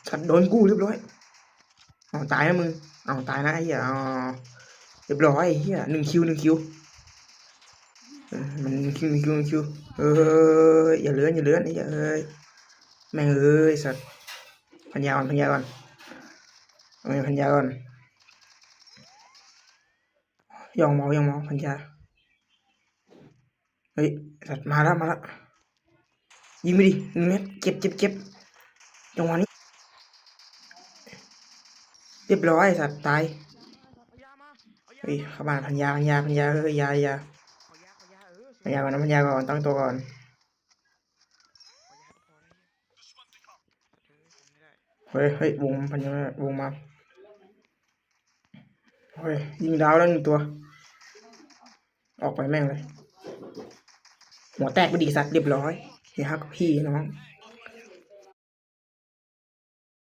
สัตว์โดนกูเรียบร้อยเอาตายนะมึงเอาตายนะไอ้เหี้ยเอาเรียบร้อยไอ้เหี้ย1 คิวมัน1 คิวอย่าเลื้อนไอ้เหี้ยแม่งสัตว์พันยาก่อนเอาพันยาก่อนยองเมาพันยาเฮ้ยสัตว์มาแล้วยิงไปดิ1 เม็ดเจ็บจังหวะนี้เรียบร้อยสัตว์ตายเฮ้ยเข้ามาพันยาเฮ้ยยาพันยาก่อนนะพันยาก่อนตั้งตัวก่อนเฮ้ยวงพันยาวงมาเฮ้ยยิงดาวแล้ว1 ตัวออกไปแม่งเลยหัวแตกไปดีสัตว์เรียบร้อยเดี๋ยวฮักพี่น้อง